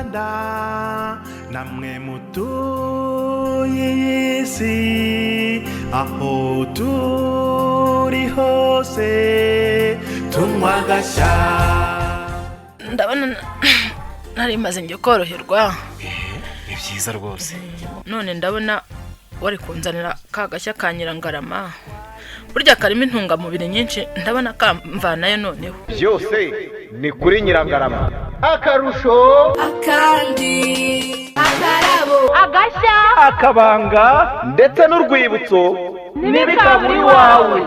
Rwanda namwe mutuye isi aho turi hose tunywa agashya. Ndabona nari maze njye koroherwa. Ni byiza rwose. None ndabona wari kunzanira ka gashya ka Nyirangarama. Burya karimo intungamubiri nyinshi, ndabona kamvanayo noneho. Byose ni kuri Nyirangarama. Akarusho akandi akarabo agashya akabanga ndetse n'urwibutso n'ibikaburi wawe.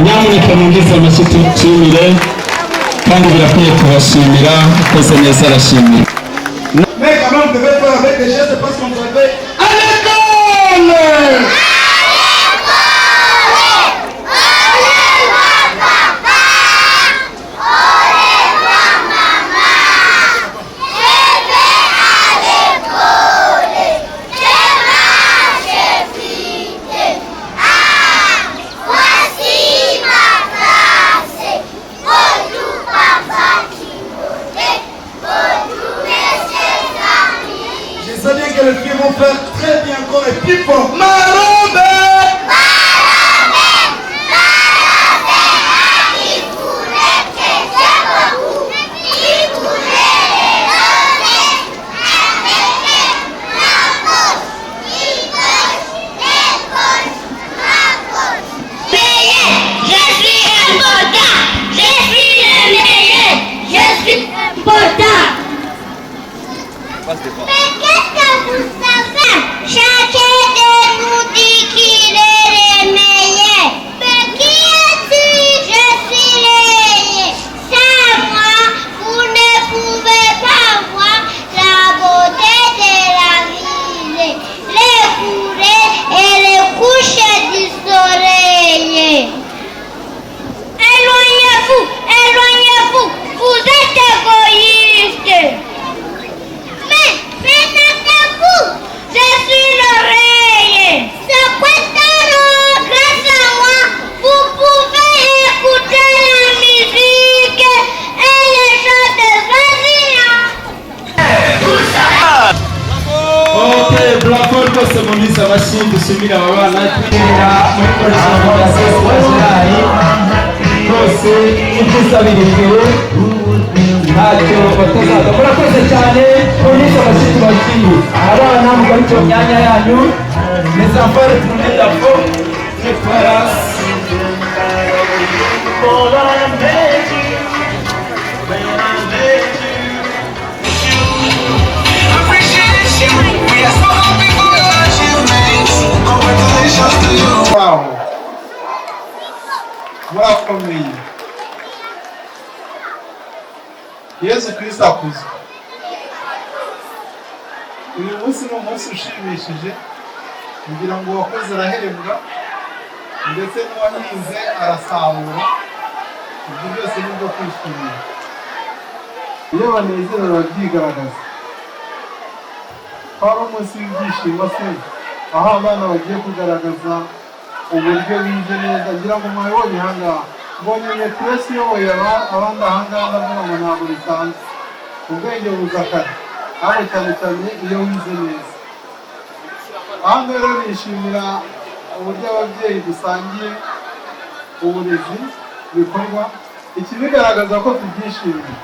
nyamuneka mwumvise amashyi tuyishimire kandi birakwiye kubashimira ukoze neza arashimira. Mais quand même, vous devez faire avec des gestes parce qu'on doit faire à l'école. Les filles vont faire très bien encore et plus fort. Marobe! Dushimira abana twera muri porogaramu ya SUSCRIBE rwose ikusabiriwe ntacyo batazaza murakoze cyane polisi abashyitsi bakiri abana mugarutse mu myanya yanyu les enfants tournez d'abord très classe. Wow. Murakomeye. Yesu Kristo akuzwe. Uyu munsi ni umunsi ushimishije kugira ngo uwakoze arahembwa ndetse n'uwahinze arasarura. Ibyo byose ni byo kwishimira. Iyo banezerewe babyigaragaza. Hari umunsi w'ibyishimo se aho abana bagiye kugaragaza uburyo bize neza ngira ngo mwabonye ahangaha mbonye metresi iyoboye abandi ahangaha ndavuga ngo ntabwo bisanzwe ubwenge buza kare aho cyane cyane iyo wize neza. Ahangaha rero nishimira uburyo ababyeyi dusangiye uburezi bikorwa iki bigaragaza ko tubyishimiye.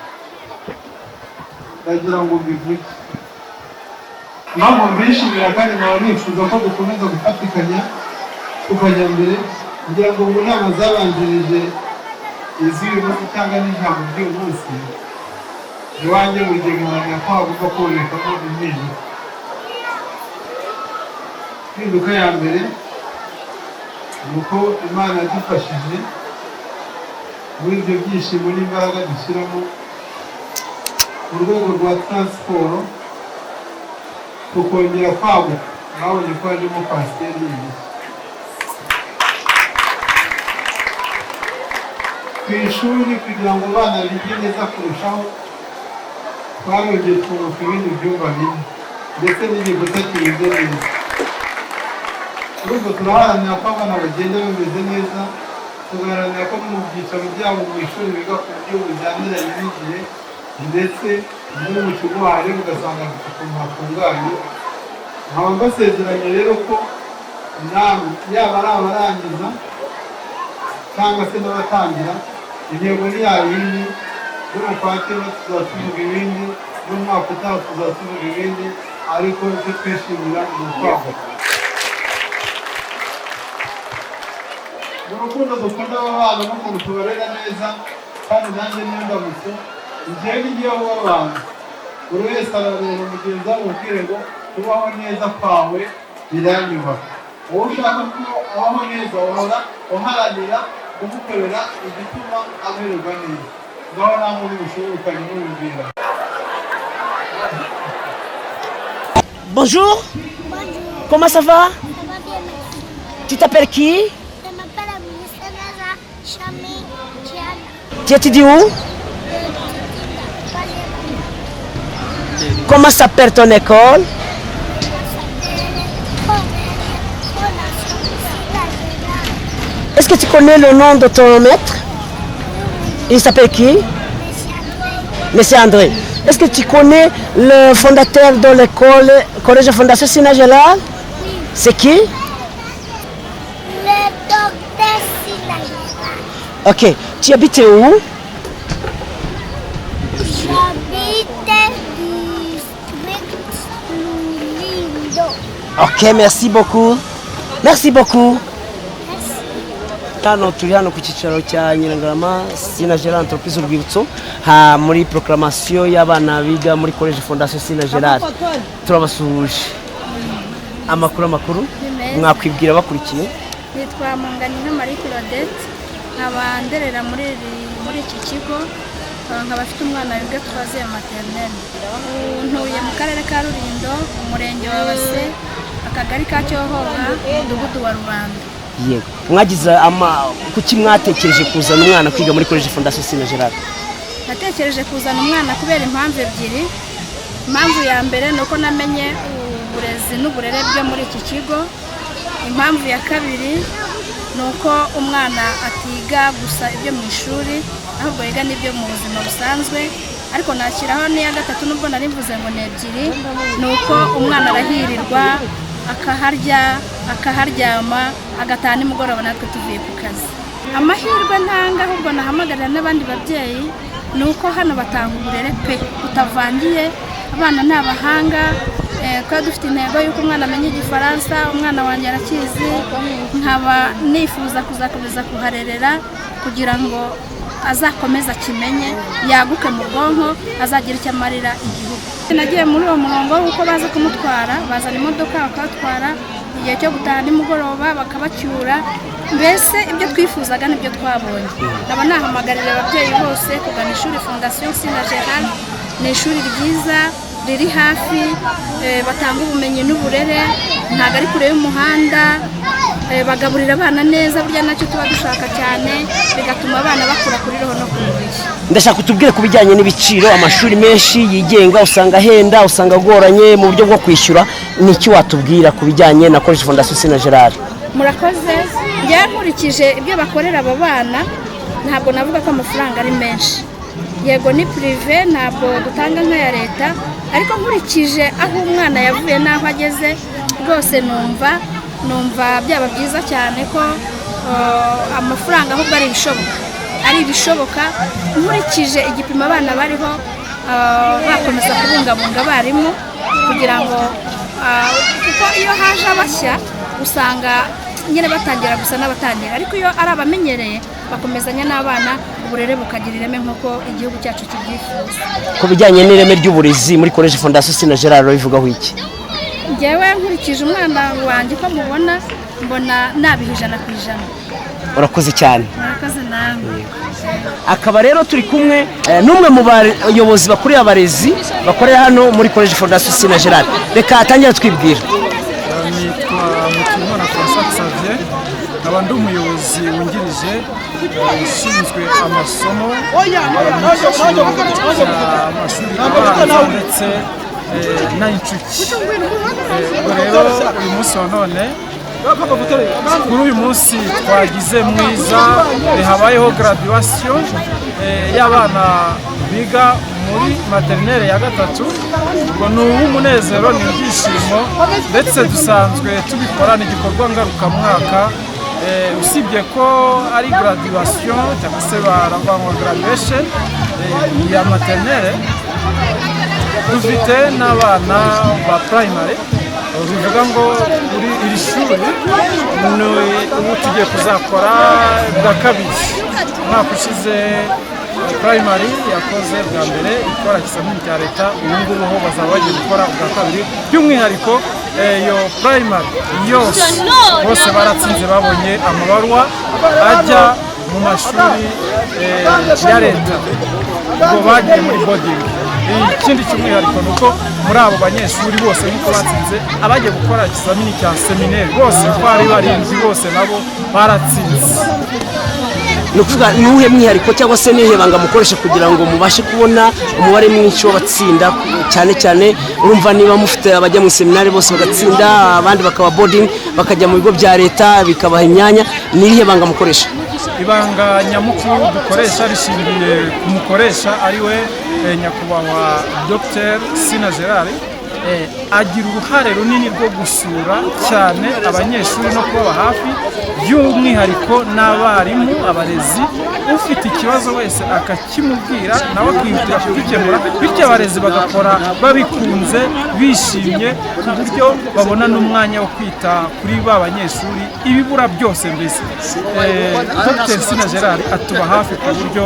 Ndagira ngo mbivuge mpamvu mbishimira kandi nkaba nifuza ko dukomeza gufatikanya tukajya mbere kugira ngo mu nama zabanjirije iz'uyu munsi cyangwa n'ijambo ry'uyu munsi iwanjye buri gihe nkahamya ko hagomba kubonekamo impinduka. Impinduka ya mbere ni uko Imana yadufashije muri ibyo byishimo n'imbaraga dushyiramo mu rwego rwa taransiporo tukongera kwaguka. Mwabonye ko harimo pasiteri y'ibiti ku ishuri kugira ngo abana bige neza kurushaho. Twarongeye twubaka ibindi byumba bine ndetse n'igikuta kimeze neza. Kuri ubwo turaharanira ko abana bagenda bameze neza, tugaharanira ko no mu byicaro byabo mu ishuri biga ku buryo bujyaniranye n'igihe ndetse no mu kigo hareba ugasanga ukuntu hatunganye. Nkaba mbasezeranye rero ko namwe yaba ari abarangiza cyangwa se n'abatangira intego ni yayindi n'umupatira tuzatuvuga ibindi n'umwaka utaha tuzatuvuga ibindi ariko icyo twishimira ni ukwaguka. Mu rukundo dukunda aba bana n'ukuntu tubarera neza kandi nanjye niyo ndamutse igihe n'igihe abo abantu buri wese arareba mugenzi we amubwire ngo kubaho neza kwawe biranyubaka. Wowe ushaka ko abaho neza uhora uharanira kumukorera igituma amererwa neza. Ngaho namwe mubishobokanye mubibwira. Bonjour. Comment ça va? Tu t'appelles qui? Je m'appelle Chami. Tu étudies où? Comment s'appelle ton école? Est-ce que tu connais le nom de ton maître? Il s'appelle qui? Monsieur André. Est-ce que tu connais le fondateur de l'école Collège de Fondation SINA? Oui. C'est qui? Le docteur SINA. Ok. Tu habites où? J'habite district Lulindo. Ok, merci beaucoup. Merci beaucoup. Hano turi hano ku cyicaro cya Nyirangarama SINA entreprise urwibutso ha muri proclamation y'abana biga muri Collège Fondation SINA. Turabasuhuje. Amakuru mwakwibwira bakurikiye. Nitwa Munganira Marie Claudette, nkabanderera muri iki kigo, nkaba afite umwana wiga twaze maternelle. Ntuye mu karere ka Rulindo, umurenge wa Base, akagari ka Cyohoha, umudugudu wa Rwanda. Yego. Mwagize kuki mwatekereje kuzana umwana kwiga muri Collège Fondation SINA? Natekereje kuzana umwana kubera impamvu ebyiri. Impamvu ya mbere nuko namenye uburezi n'uburere byo muri iki kigo. Impamvu ya kabiri nuko umwana atiga gusa ibyo mu ishuri, ahubwo yiga n'ibyo mu buzima busanzwe. Ariko nakiraho n'iya gatatu nubwo nari mvuze ngo ni ebyiri, nuko umwana arahirirwa akaharya akaharyama agataha nimugoroba natwe tuvuye ku kazi. Amahirwe ntanga ahubwo nahamagarira n'abandi babyeyi nuko hano batanga uburere pe utavangiye. Abana ni abahanga, kwa dufite intego y'uko umwana amenye igifaransa. Umwana wanjye arakizi, nkaba nifuza kuzakomeza kuharerera kugira ngo azakomeza kimenye, yaguke mu bwonko, azagira icyo amarira igihugu. Nagiye muri uwo murongo w'uko baza kumutwara, bazana imodoka bakatwara, igihe cyo gutaha nimugoroba bakabacyura. Mbese ibyo twifuzaga nibyo twabonye. Ndaba nahamagarira ababyeyi bose kugana ishuri Fondation SINA. Ni ishuri ryiza riri hafi, batanga ubumenyi n'uburere, ntago ari kure y'umuhanda, bagaburira abana neza, burya nacyo tuba dushaka cyane, bigatuma abana bakura kuri roho no kumubiri. Ndashaka kutubwire ku bijyanye n'ibiciro. Amashuri menshi yigenga usanga henda, usanga agoranye mu buryo bwo kwishyura. Ni iki watubwira ku bijyanye na Collège Fondation SINA? Murakoze. Nkurikije ibyo bakorera abo bana, ntabwo navuga ko amafaranga ari menshi. Yego ni privé, ntabwo dutanga nk'aya leta, ariko nkurikije aho umwana yavuye n'aho ageze, rwose numva byaba byiza cyane ko amafaranga ahubwo ari ibishoboka. Nkurikije igipimo abana bariho, bakomeza kubungabunga abarimu kugira ngo kuko iyo haje abashya usanga nyine batangira gusa n'abatangira, ariko iyo ari abamenyereye bakomezanya n'abana, uburere bukagira ireme nk'uko igihugu cyacu kibyifuza. Ku bijyanye n'ireme ry'uburezi muri Collège Fondation SINA bivugaho iki? Njyewe nkurikije umwana wanjye ko mubona, mbona nabiha 100%. Urakoze cyane. Murakoze namwe. Akaba rero turi kumwe n'umwe mu bayobozi bakuriye abarezi bakorera hano muri Collège Fondation SINA. Reka atangira twibwira. Nitwa umwana Xavier, nkaba ndi umuyobozi wungirije ushinzwe amasomo y'amashuri abanza ndetse n'ay'incuke. Rero uyu munsi wa none, kuri uyu munsi twagize mwiza, habayeho graduation y'abana biga muri maternelle ya gatatu. Ubwo ni umunezero n'ibyishimo, ndetse dusanzwe tubikorana igikorwa ngarukamwaka. Usibye ko ari graduation cyangwa se baravanwa graduation ya maternelle, dufite n'abana ba primary. Bivuga ngo kuri iri shuri ubu tugiye kuzakora bwa kabiri. Umwaka ushize primary yakoze bwa mbere ikora ikizamini cya leta, ubu ngubu ho bazaba bagiye gukora bwa kabiri. By'umwihariko iyo primary yose bose baratsinze, babonye amabaruwa ajya mu mashuri ya leta ubwo bagiye muri boarding. Ikindi cy'umwihariko ni uko muri abo banyeshuri bose nk'uko batsinze abagiye gukora ikizamini cya seminari bose uko ari barindwi bose nabo baratsinze. ni ukuvuga ni uwuhe mwihariko cyangwa se n'ihe banga mukoresha kugira ngo mubashe kubona umubare mwinshi w'abatsinda cyane cyane urumva niba mufite abajya mu seminari bose bagatsinda abandi bakaba boarding bakajya mu bigo bya leta bikabaha imyanya ni irihe banga mukoresha? Ibanga nyamukuru dukoresha rishingiye ku mukoresha ariwe nyakubahwa Dr Sina agira uruhare runini rwo gusura cyane abanyeshuri no kubaba hafi by'umwihariko n'abarimu abarezi ufite ikibazo wese akakimubwira nawe akihutira kugikemura bityo abarezi bagakora babikunze bishimye ku buryo babona n'umwanya wo kwita kuri ba banyeshuri ibibura byose mbese. Dr Sina atuba hafi ku buryo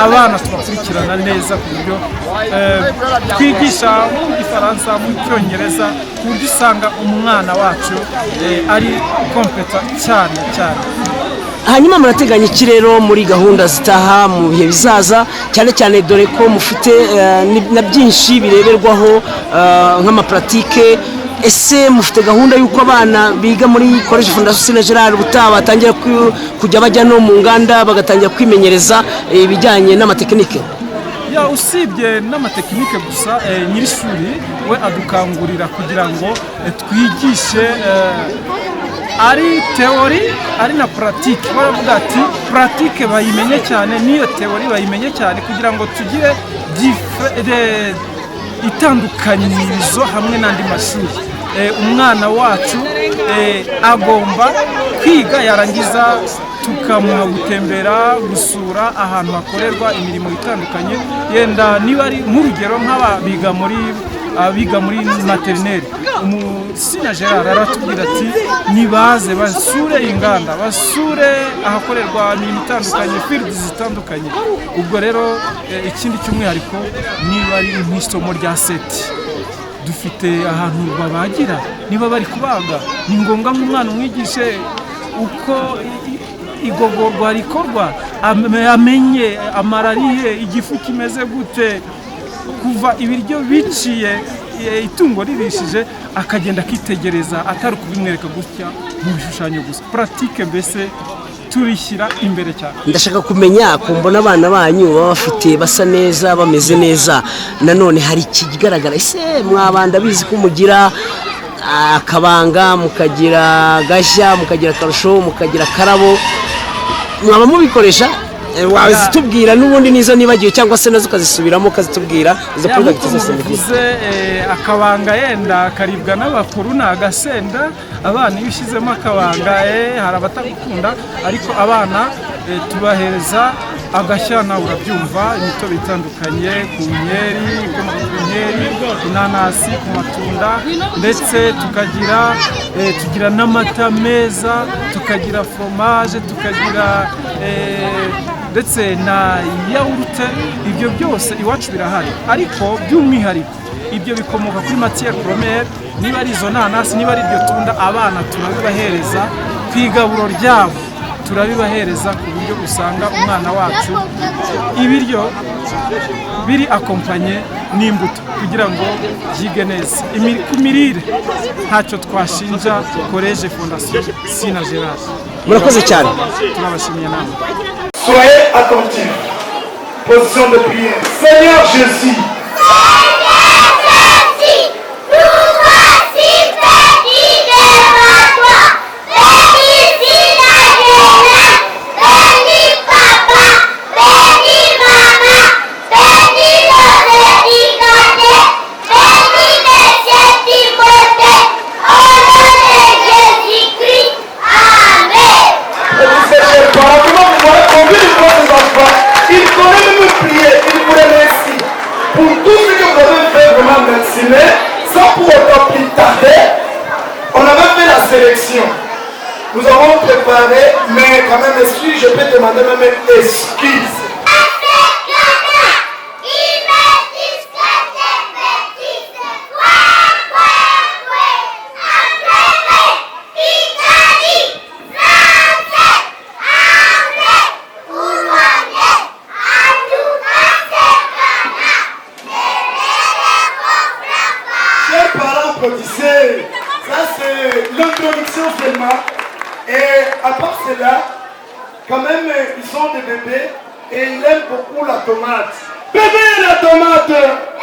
abana tubakurikirana neza ku buryo twigisha mu Gifaransa mu Cyongereza ku buryo usanga umwana wacu ari kompeta cyane. Hanyuma murateganya iki rero muri gahunda zitaha mu bihe bizaza cyane cyane dore ko mufite na byinshi bireberwaho nk'amapratike? Ese mufite gahunda y'uko abana biga muri College Fondation Sina ubutaha batangira kujya bajya no mu nganda bagatangira kwimenyereza ibijyanye n'amatekinike? Usibye n'amatekinike gusa nyirishuri we adukangurira kugira ngo twigishe ari teori ari na pratique. Baravuga ati pratique bayimenye cyane niyo teori bayimenye cyane kugira ngo tugire itandukanyirizo hamwe n'andi mashuri. Umwana wacu agomba kwiga yarangiza tukamuha gutembera gusura ahantu hakorerwa imirimo itandukanye yenda niba ari nk'urugero nk'abiga muri materineri. Sina aratubwira ati nibaze basure inganda basure ahakorerwa imirimo itandukanye fields zitandukanye. Ubwo rero ikindi cy'umwihariko niba ari nk'isomo rya seti dufite ahantu babagira niba bari kubaga ni ngombwa nk'umwana umwigishe uko igogorwa rikorwa amenye amararihe igifu kimeze gute kuva ibiryo biciye itungo ririshije akagenda akitegereza atari kubimwereka gutya mu bishushanyo gusa. Pratique mbese turishyira imbere cyane. Ndashaka kumenya ko mbona abana banyu baba bafite basa neza bameze neza nanone hari ikigaragara ese mwabanda bizi ko mugira akabanga mukagira gashya mukagira karusho mukagira karabo mwaba mubikoresha? Wazitubwira n'ubundi nizo nibagiye cyangwa se nazo kazisubiramo kazitubwira izo product zose mugize. Akabanga yenda karibwa n'abakuru n'agasenda abana iyo ushyizemo akabanga hari abatagukunda ariko abana tubahereza agashyana urabyumva imitobe itandukanye ku nkeri inanasi ku matunda ndetse tugira n'amata meza tukagira fromage tukagira ndetse na yawurute. Ibyo byose iwacu birahari ariko by'umwihariko ibyo bikomoka kuri matière première niba ari izo nanasi niba ari iryo tunda abana turabibahereza ku igaburo ryabo turabibahereza ku buryo usanga umwana wacu ibiryo biri akompanye n'imbuto kugira ngo yige neza. Ku mirire ntacyo twashinja College Fondation Sina. Murakoze cyane. Turabashimiye namwe. Soyez attentifs. Position de prière. Seigneur Jésus. Sans pour autant plus tarder, on avait fait la sélection. Nous avons préparé, mais quand même, excuse, je peux demander même excuse. bébé et il aime beaucoup la tomate. Bébé, la tomate!